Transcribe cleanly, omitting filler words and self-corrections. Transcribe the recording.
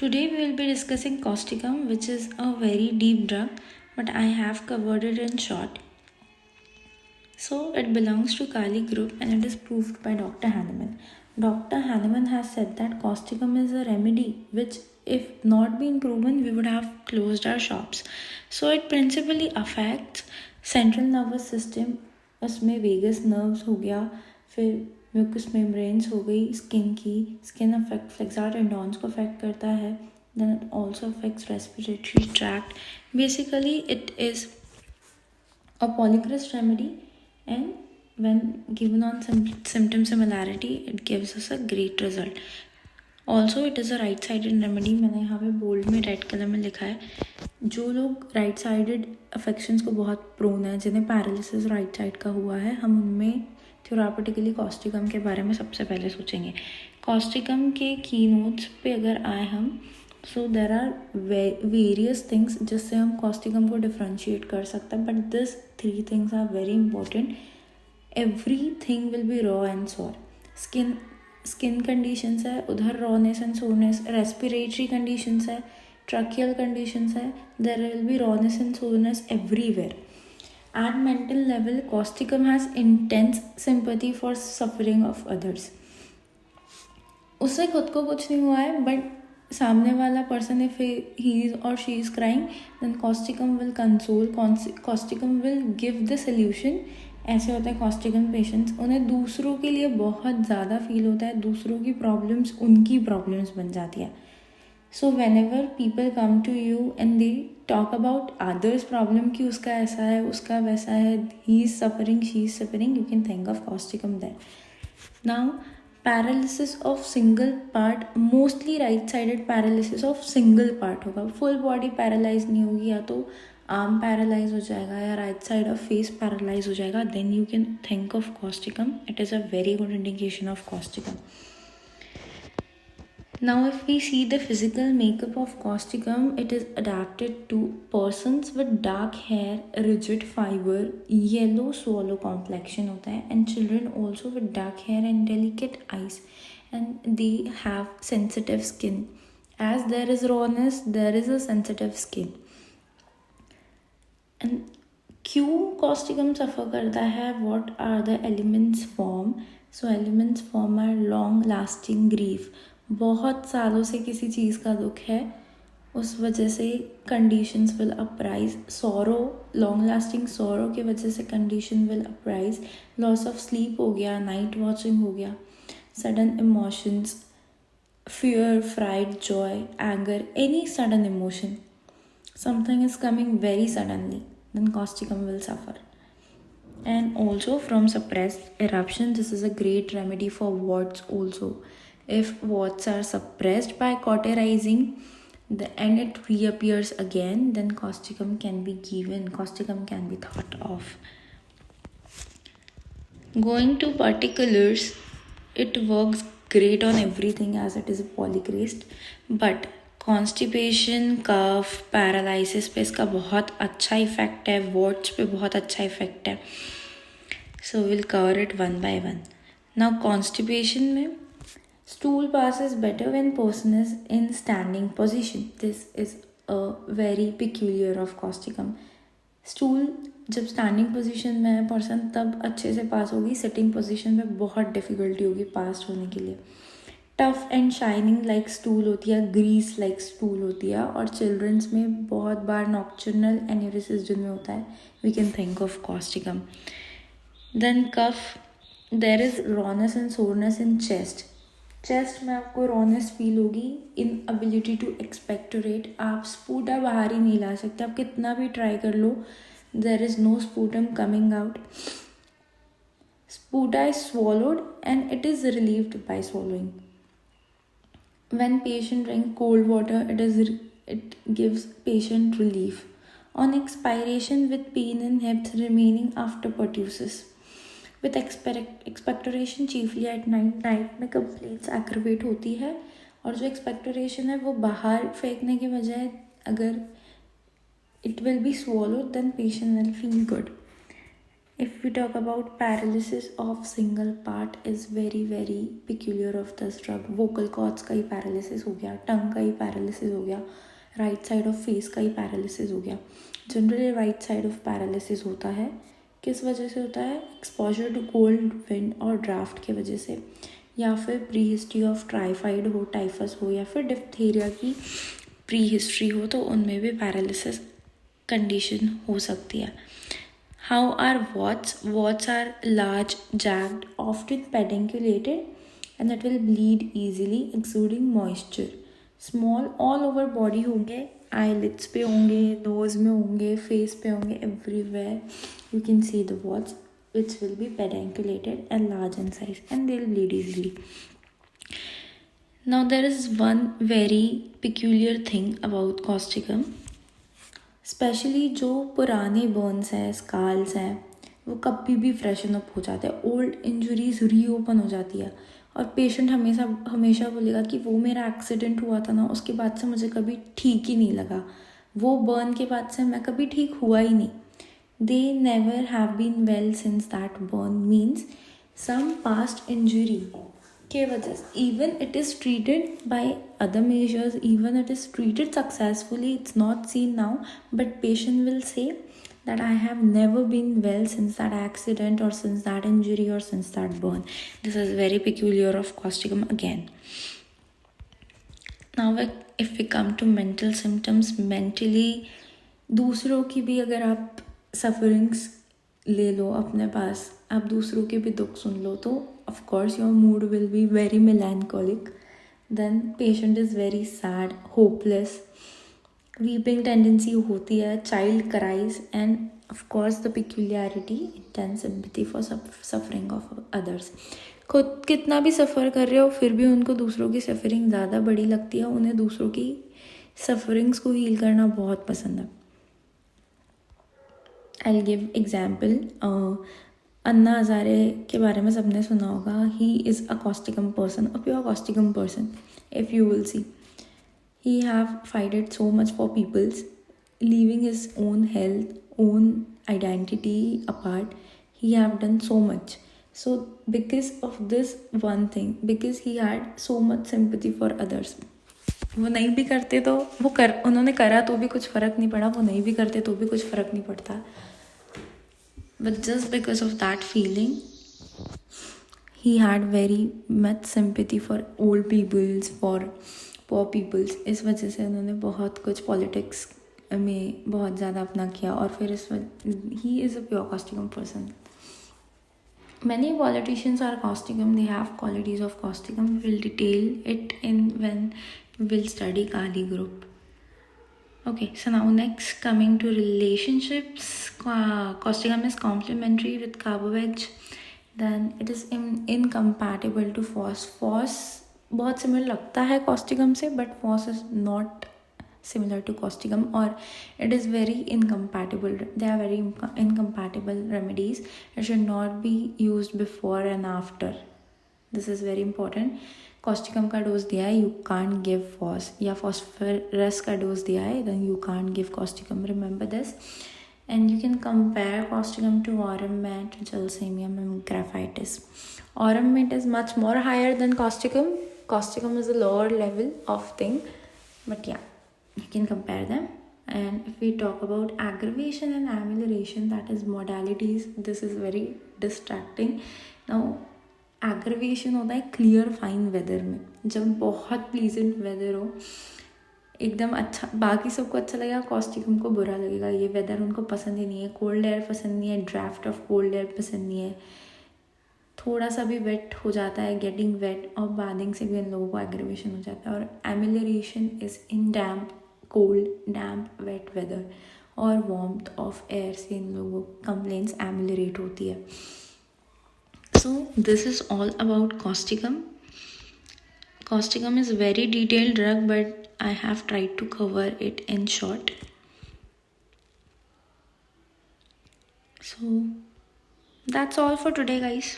Today we will be discussing causticum, which is a very deep drug, but I have covered it in short. So it belongs to Kali group and it is proved by Dr. Hahnemann. Dr. Hahnemann has said that causticum is a remedy which, if not been proven, we would have closed our shops. So it principally affects central nervous system. उसमें vagus nerves हो गया, फिर mucus membranes हो गई skin की, skin affect flexor टेंडॉन्स को affect करता है, then it also affects respiratory tract. Basically it is a polychrist remedy, and when given on symptom similarity it gives us a great result. Also it is a right sided remedy. मैंने यहाँ पे bold में red colour में लिखा है. जो लोग right sided affections को बहुत प्रोन है, जिन्हें पैरालिसिस राइट साइड का हुआ है, हम उनमें थेरापेटिकली कॉस्टिकम के बारे में सबसे पहले सोचेंगे. कॉस्टिकम के की नोट्स पे अगर आए हम, so there are various things जिससे हम कॉस्टिकम को डिफ्रेंशिएट कर सकते हैं, but this 3 things are very important. Everything will be raw and sore. Skin conditions है, उधर rawness and soreness. Respiratory conditions है, ट्रकियल कंडीशंस है, there will be rawness and soreness everywhere. At mental level causticum has intense sympathy for suffering of others. उससे खुद को कुछ नहीं हुआ है, बट सामने वाला पर्सन, इफ ही इज और she is crying, then causticum will console, causticum will give the solution. ऐसे होता है कॉस्टिकम पेशेंट्स, उन्हें दूसरों के लिए बहुत ज़्यादा फील होता है, दूसरों की प्रॉब्लम्स उनकी प्रॉब्लम्स बन जाती है. So whenever people come to you and they talk about others problem कि उसका ऐसा है, उसका वैसा है, he is suffering, she is suffering, you can think of causticum there. Now paralysis of single part, mostly right sided paralysis of single part होगा. Full body paralyse नहीं होगी, या तो आर्म पैरालाइज हो जाएगा या right side of face paralyse हो जाएगा, then you can think of Causticum. It is a very good indication of Causticum. Now if we see the physical makeup of causticum, it is adapted to persons with dark hair, rigid fiber, yellow swallow complexion होता है, and children also with dark hair and delicate eyes, and they have sensitive skin. As there is rawness, there is a sensitive skin. And क्यों causticum suffer करता है? What are the elements form? So elements form are long lasting grief. बहुत सालों से किसी चीज़ का दुख है, उस वजह से कंडीशंस विल अपराइज. सोरो, लॉन्ग लास्टिंग सोरो की वजह से condition will अपराइज. Loss of sleep हो गया, नाइट वॉचिंग हो गया, sudden emotions, fear, fright, joy, anger, any sudden emotion, something is coming very suddenly, then causticum will suffer. And also from suppressed eruption, this is a great remedy for warts also. If warts are suppressed by cauterizing and it reappears again, then causticum can be given, causticum can be thought of. Going to particulars, it works great on everything as it is a polychrist, but constipation, cough, paralysis पे इसका बहुत अच्छा effect है, watts पे बहुत अच्छा effect है. So will cover it one by one. Now constipation में stool passes better when person is in standing position. This is a very peculiar of causticum. Stool जब स्टैंडिंग पोजीशन में है person, तब अच्छे से पास होगी. सिटिंग पोजीशन में बहुत डिफ़िकल्टी होगी पास होने के लिए. Tough and shining like stool होती है, ग्रीस लाइक स्टूल होती है, और चिल्ड्रंस में बहुत बार नॉक्टर्नल एन्यूरिसिस जिनमें होता है, we can think of causticum. Then cough, there is rawness and soreness in chest. Chest में आपको रॉनेस फील होगी, इनएबिलिटी टू एक्सपेक्टोरेट. आप स्पूटा बाहर ही नहीं ला सकते, आप कितना भी ट्राई कर लो, there is no sputum coming out. Sputa is swallowed and it is relieved by swallowing. When patient drink cold water, it gives patient relief. On expiration, with pain in hips remaining after pertussis. With expectoration chiefly at night में complaints aggravate होती है, और जो expectoration है वो बाहर फेंकने की बजाय अगर it will be swallowed, then patient will feel good. if we talk about paralysis of single part is very peculiar of this drug. vocal cords का ही paralysis हो गया, tongue का ही paralysis हो गया, right side of face का ही paralysis हो गया. Generally right side of paralysis होता है. किस वजह से होता है? एक्सपोजर टू कोल्ड, विंड और ड्राफ्ट की वजह से, या फिर प्री हिस्ट्री ऑफ टाइफाइड हो, टाइफस हो, या फिर डिप्थीरिया की प्री हिस्ट्री हो, तो उनमें भी पैरालिसिस कंडीशन हो सकती है. How are warts? Warts are large, jagged, often pedunculated, and it will bleed easily, exuding moisture. Small all over body होंगे, eyelids पे होंगे, nose में होंगे, face पे होंगे, everywhere you can see the warts, which will be pedunculated and large in size, and they'll bleed easily. Now there is one very peculiar thing about causticum. Specially जो पुराने Burns हैं, स्काल्स हैं, वो कभी भी फ्रेशन अप हो जाते हैं. ओल्ड इंजरीज रीओपन हो जाती है और पेशेंट हमेशा बोलेगा कि वो मेरा एक्सीडेंट हुआ था ना, उसके बाद से मुझे कभी ठीक ही नहीं लगा, वो बर्न के बाद से मैं कभी ठीक हुआ ही नहीं. They never have been well since that burn. Means some past injury के वजह से, even it is treated by other measures, even it is treated successfully, it's not seen now, but patient will say that I have never been well since that accident or since that injury or since that burn. This is very peculiar of causticum again. Now if we come to mental symptoms, mentally दूसरों की भी अगर आप sufferings ले लो अपने पास, आप दूसरों के भी दुख सुन लो, तो of course your mood will be very melancholic. Then patient is very sad, hopeless, weeping tendency होती है, child cries, and of course the peculiarity, intense sympathy for suffering of others. खुद कितना भी सफ़र कर रहे हो फिर भी उनको दूसरों की सफ़रिंग ज़्यादा बड़ी लगती है, उन्हें दूसरों की सफ़रिंग्स को हील करना बहुत पसंद है. I'll give example. अन्ना हज़ारे के बारे में सबने सुना होगा. He is a causticum person, a pure causticum person. If you will see, he have fighted so much for people's, leaving his own health, own identity apart. He have done so much. So because of this one thing, because he had so much sympathy for others, वो नहीं भी करते तो उन्होंने करा तो भी कुछ फ़र्क नहीं पड़ा, वो नहीं भी करते तो भी कुछ फ़र्क नहीं पड़ता. But just because of that feeling, he had very much sympathy for old peoples, for poor peoples. इस वजह से उन्होंने बहुत कुछ पॉलिटिक्स में बहुत ज़्यादा अपना किया, और फिर he is a pure causticum person. Many politicians are causticum. They have qualities of causticum. We will detail it when we will study Kali group. Okay, so now next, coming to relationships, causticum is complementary with carbo-veg. Then it is incompatible to phos. Phos बहुत similar लगता है causticum से, but phos is not similar to causticum, or it is very incompatible. They are very incompatible remedies. It should not be used before and after. This is very important. causticum का dose दिया है, you can't give phos, या phosphorus का dose दिया है, then you can't give causticum. Remember this. And you can compare causticum to aurum mat, gelsemium and graphitis. Aurum mat is much more higher than causticum. Causticum is a lower level of thing, but yeah, you can compare them. And if we talk about aggravation and amelioration, that is modalities, this is very distracting. Now aggravation होता है clear fine weather में, जब बहुत pleasant weather हो, एकदम अच्छा, बाकी सबको अच्छा लगेगा, causticum को बुरा लगेगा. ये वेदर उनको पसंद ही नहीं है, कोल्ड एयर पसंद नहीं है, ड्राफ्ट ऑफ कोल्ड एयर पसंद नहीं है, थोड़ा सा भी वेट हो जाता है, गेटिंग वेट और बादिंग से भी इन लोगों को एग्रीवेशन हो जाता है. और amelioration is in damp, cold, damp, wet weather और वार्मथ ऑफ एयर से इन लोगों को कंप्लेंट्स एमिलरेट होती है. So this is all about causticum. Causticum is a very detailed drug, but I have tried to cover it in short. So that's all for today, guys.